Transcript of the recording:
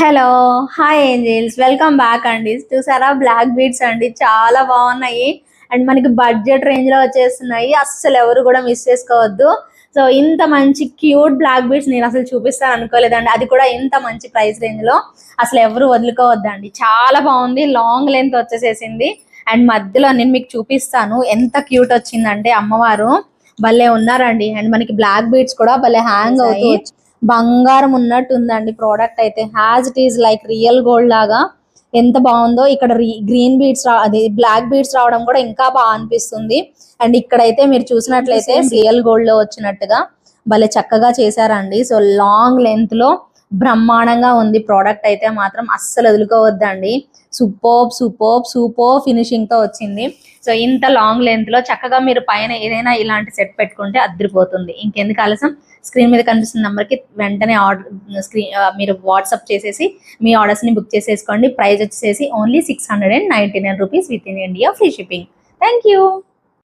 Hello hi angels, welcome back అండి. చూసారా black beads అండి, చాలా బాగున్నాయి అండ్ మనకి బడ్జెట్ రేంజ్ లో వచ్చేస్తున్నాయి. అస్సలు ఎవరు కూడా మిస్ చేసుకోవద్దు. సో ఇంత మంచి క్యూట్ బ్లాక్ బీడ్స్ నేను అసలు చూపిస్తాను అనుకోలేదండి, అది కూడా ఇంత మంచి ప్రైస్ రేంజ్ లో. అసలు ఎవరు వదులుకోవద్దండి, చాలా బాగుంది. లాంగ్ లెంత్ వచ్చేసేసింది అండ్ మధ్యలో నేను మీకు చూపిస్తాను ఎంత క్యూట్ వచ్చిందంటే. అమ్మవారు భలే ఉన్నారండి అండ్ మనకి బ్లాక్ బీడ్స్ కూడా భలే హ్యాంగ్ అవుతాయి. బంగారం ఉన్నట్టు ఉందండి ప్రోడక్ట్ అయితే. Has it is like real gold లాగా ఎంత బాగుందో. ఇక్కడ గ్రీన్ బీడ్స్ అది బ్లాక్ బీడ్స్ రావడం కూడా ఇంకా బాగా అనిపిస్తుంది. అండ్ ఇక్కడైతే మీరు చూసినట్లయితే రియల్ గోల్డ్ లో వచ్చినట్టుగా భలే చక్కగా చేశారండి. సో లాంగ్ లెంత్ లో బ్రహ్మాండంగా ఉంది ప్రోడక్ట్ అయితే మాత్రం. అస్సలు వదులుకోవద్దండి. సూపర్ ఫినిషింగ్ తో వచ్చింది. సో ఇంత లాంగ్ లెంత్ లో చక్కగా మీరు పైన ఏదైనా ఇలాంటి సెట్ పెట్టుకుంటే అద్దరిపోతుంది. ఇంకెందుకు ఆలస్యం, స్క్రీన్ మీద కనిపిస్తున్న నెంబర్కి వెంటనే మీరు వాట్సాప్ చేసేసి మీ ఆర్డర్స్ ని బుక్ చేసేసుకోండి. ప్రైస్ వచ్చేసి only 699 rupees with in India, free shipping. Thank you.